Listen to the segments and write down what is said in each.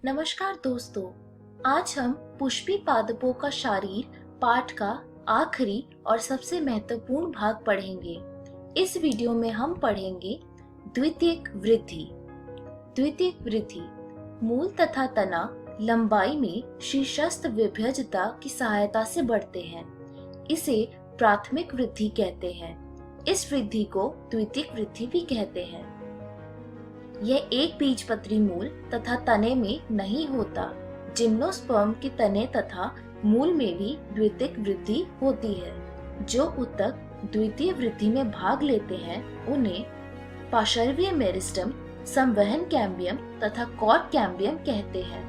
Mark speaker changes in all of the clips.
Speaker 1: नमस्कार दोस्तों, आज हम पुष्पी पादपों का शारीर पाठ का आखिरी और सबसे महत्वपूर्ण भाग पढ़ेंगे। इस वीडियो में हम पढ़ेंगे द्वितीयक वृद्धि। द्वितीयक वृद्धि मूल तथा तना लंबाई में शीर्षस्थ विभज्यता की सहायता से बढ़ते हैं। इसे प्राथमिक वृद्धि कहते हैं। इस वृद्धि को द्वितीयक वृद्धि भी कहते हैं। यह एक बीजपत्री मूल तथा तने में नहीं होता। जिम्नोस्पर्म के तने तथा मूल में भी द्वितीयक वृद्धि होती है। जो ऊतक द्वितीय वृद्धि में भाग लेते हैं उन्हें पार्श्वीय मेरिस्टम, संवहन कैम्बियम तथा कॉर्ड कैम्बियम कहते हैं।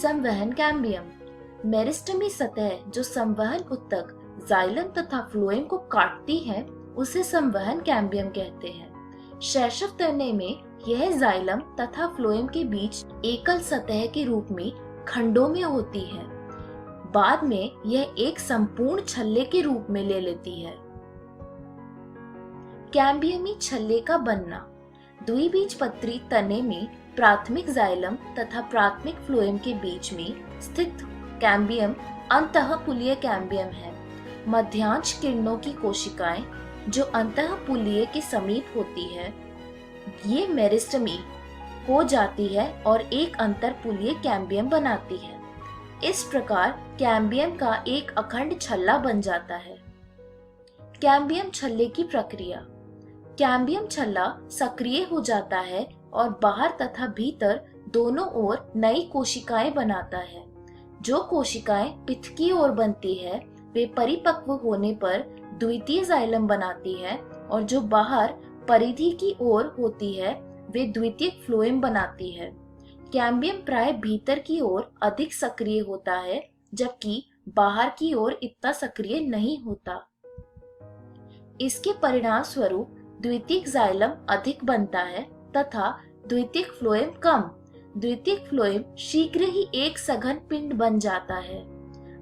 Speaker 1: संवहन कैम्बियम मेरिस्टमी सतह जो संवहन ऊतक जाइलम तथा फ्लोएम को काटती है उसे संवहन कैम्बियम कहते हैं। शैशव तने में यह जाइलम तथा फ्लोएम के बीच एकल सतह के रूप में खंडों में होती है। बाद में यह एक संपूर्ण छल्ले के रूप में ले लेती है। कैम्बियमी छल्ले का बनना द्विबीजपत्री तने में प्राथमिक जाइलम तथा प्राथमिक फ्लोएम के बीच में स्थित कैम्बियम अंतःपुलीय कैम्बियम है। मध्यांश किरणों की कोशिकाएं जो अंतःपुलीय के समीप होती है ये मेरिस्टमी हो जाती है और एक अंतरपुलीय कैम्बियम बनाती है। इस प्रकार कैम्बियम का एक अखंड छल्ला बन जाता है। कैम्बियम छल्ले की प्रक्रिया। कैम्बियम छल्ला सक्रिय हो जाता है और बाहर तथा भीतर दोनों ओर नई कोशिकाएं बनाता है। जो कोशिकाएं पित्त की ओर बनती है वे परिपक्व होने पर द्वितीय जाइलम बनाती है और जो बाहर परिधि की ओर होती है वे द्वितीयक फ्लोएम बनाती है। कैम्बियम प्राय भीतर की ओर अधिक सक्रिय होता है जबकि बाहर की ओर इतना सक्रिय नहीं होता। इसके परिणाम स्वरूप द्वितीयक जाइलम अधिक बनता है तथा द्वितीयक फ्लोएम कम। द्वितीयक फ्लोएम शीघ्र ही एक सघन पिंड बन जाता है।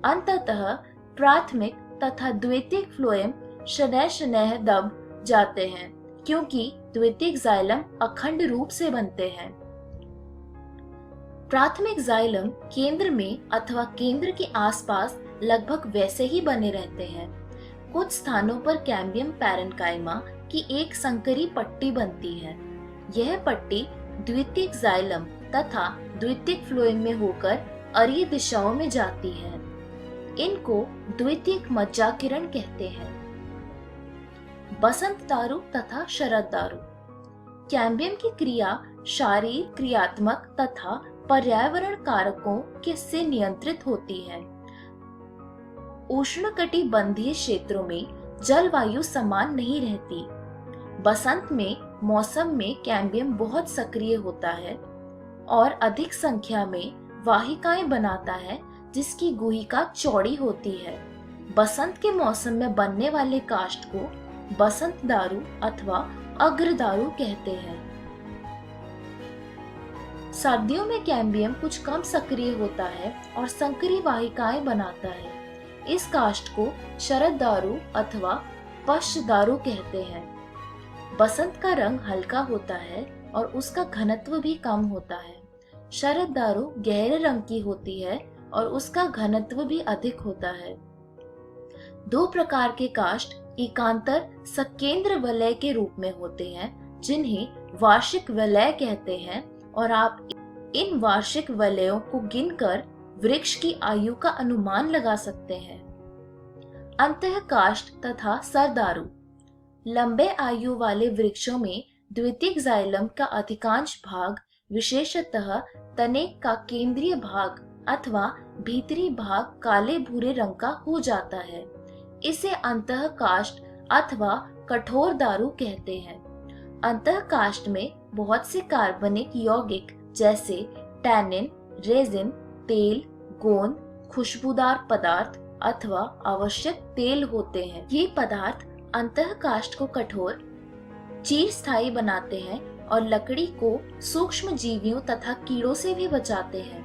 Speaker 1: अंततः प्राथमिक तथा द्वितीयक फ्लोएम शनैः शनैः दब जाते हैं क्योंकि द्वितीयक जाइलम अखंड रूप से बनते हैं। प्राथमिक जाइलम केंद्र में अथवा केंद्र के आसपास लगभग वैसे ही बने रहते हैं। कुछ स्थानों पर कैम्बियम पैरेन्काइमा की एक संकरी पट्टी बनती है। यह पट्टी द्वितीयक जाइलम तथा द्वितीयक फ्लोएम में होकर अरीय दिशाओं में जाती है। इनको द्वितीयक मज्जा किरण कहते हैं। बसंत दारू तथा शरद दारू। कैम्बियम की क्रिया शारीर क्रियात्मक तथा पर्यावरण कारकों के से नियंत्रित होती है। उष्णकटिबंधीय क्षेत्रों में जलवायु समान नहीं रहती। बसंत में मौसम में कैम्बियम बहुत सक्रिय होता है और अधिक संख्या में वाहिकाएं बनाता है जिसकी गुहिका चौड़ी होती है। बसंत के मौसम में बनने वाले काष्ठ को बसंत दारू अथवा अग्र दारू कहते हैं। सर्दियों में कैम्बियम कुछ कम सक्रिय होता है और संकरी वाहिकाएं बनाता है। इस काष्ठ को शरद दारू अथवा पश्च दारू कहते हैं। बसंत का रंग हल्का होता है और उसका घनत्व भी कम होता है। शरद दारू गहरे रंग की होती है और उसका घनत्व भी अधिक होता है। दो प्रकार के काष्ठ एकांतर सकेंद्र वलय के रूप में होते हैं जिन्हें वार्षिक वलय कहते हैं और आप इन वार्षिक वलयों को गिनकर वृक्ष की आयु का अनुमान लगा सकते हैं। अंतः काष्ठ तथा सरदारू। लंबे आयु वाले वृक्षों में द्वितीयक जाइलम का अधिकांश भाग विशेषतः तने का केंद्रीय भाग अथवा भीतरी भाग काले भूरे रंग का हो जाता है। इसे अंतः काष्ठ अथवा कठोर दारू कहते हैं। अंतः काष्ठ में बहुत से कार्बनिक यौगिक जैसे टैनिन, रेजिन, तेल, गोंद, खुशबूदार पदार्थ अथवा आवश्यक तेल होते हैं। ये पदार्थ अंतः काष्ठ को कठोर चिरस्थायी बनाते हैं और लकड़ी को सूक्ष्म जीवियों तथा कीड़ों से भी बचाते हैं।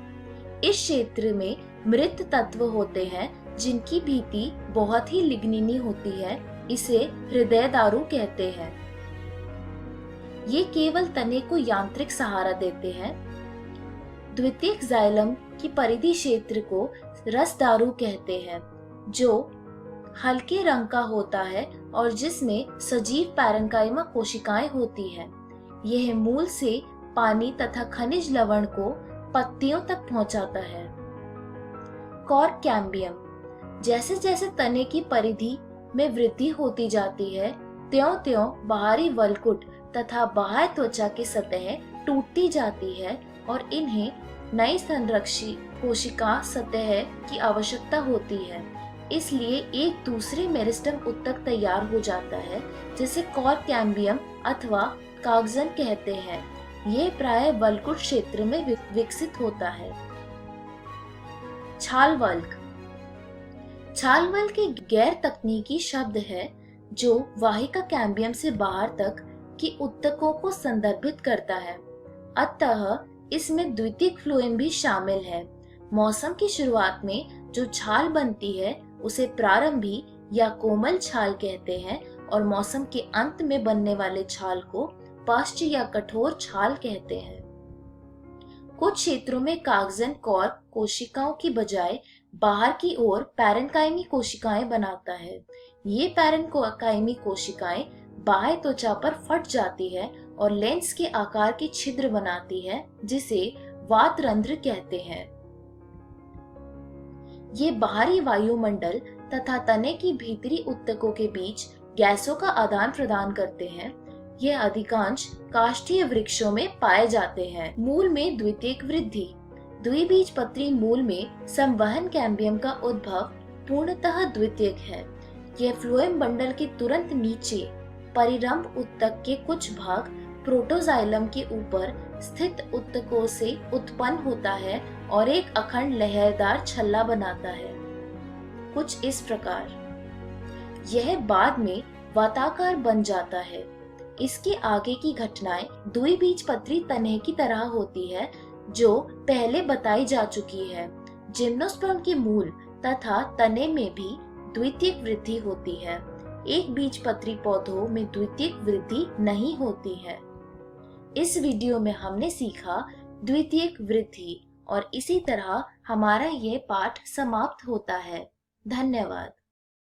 Speaker 1: इस क्षेत्र में मृत तत्व होते हैं जिनकी भीति बहुत ही लिग्निनी होती है। इसे हृदय दारू कहते हैं। ये केवल तने को यांत्रिक सहारा देते हैं। द्वितीयक जाइलम की परिधि क्षेत्र को रसदारू कहते हैं, जो हल्के रंग का होता है और जिसमें सजीव पैरेन्काइमा कोशिकाएं होती हैं। यह मूल से पानी तथा खनिज लवण को पत्तियों तक पहुंचाता है। Cork cambium. जैसे जैसे तने की परिधि में वृद्धि होती जाती है, त्यों-त्यों बाहरी वलकुट तथा बाह्य त्वचा की सतह टूटती जाती है और इन्हें नई संरक्षी कोशिका सतह की आवश्यकता होती है। इसलिए एक दूसरे मेरिस्टम ऊतक तैयार हो जाता है, जिसे कॉर्क कैम्बियम अथवा कागजन कहते हैं। ये प्राय वलकुट क्षेत्र में विकसित होता है। छाल वल्क। छाल वल्क एक गैर तकनीकी शब्द है जो वाहिका कैम्बियम से बाहर तक की ऊतकों को संदर्भित करता है। अतः इसमें द्वितीयक फ्लोएम भी शामिल है। मौसम की शुरुआत में जो छाल बनती है उसे प्रारंभी या कोमल छाल कहते हैं और मौसम के अंत में बनने वाले छाल को पश्च या कठोर छाल कहते हैं। कुछ क्षेत्रों में कागजन कॉर्क कोशिकाओं की बजाय बाहर की ओर पैरेन्काइमी कोशिकाएं बनाता है। ये पैरेन्काइमी कोशिकाएं बाह्य त्वचा पर फट जाती है और लेंस के आकार के छिद्र बनाती है, जिसे वातरंध्र कहते हैं। ये बाहरी वायुमंडल तथा तने की भीतरी ऊतकों के बीच गैसों का आदान प्रदान करते हैं। यह अधिकांश काष्ठीय वृक्षों में पाए जाते हैं। मूल में द्वितीयक वृद्धि। द्विबीजपत्री मूल में संवहन कैम्बियम का उद्भव पूर्णतः द्वितीयक है। यह फ्लोएम बंडल के तुरंत नीचे परिरंभ ऊतक के कुछ भाग प्रोटोजाइलम के ऊपर स्थित ऊतकों से उत्पन्न होता है और एक अखंड लहरदार छल्ला बनाता है, कुछ इस प्रकार। यह बाद में वाताकार बन जाता है। इसके आगे की घटनाएं द्विबीजपत्री तने की तरह होती है, जो पहले बताई जा चुकी है। जिम्नोस्पर्म के मूल तथा तने में भी द्वितीयक वृद्धि होती है। एक बीजपत्री पौधों में द्वितीयक वृद्धि नहीं होती है। इस वीडियो में हमने सीखा द्वितीयक वृद्धि और इसी तरह हमारा यह पाठ समाप्त होता है। धन्यवाद।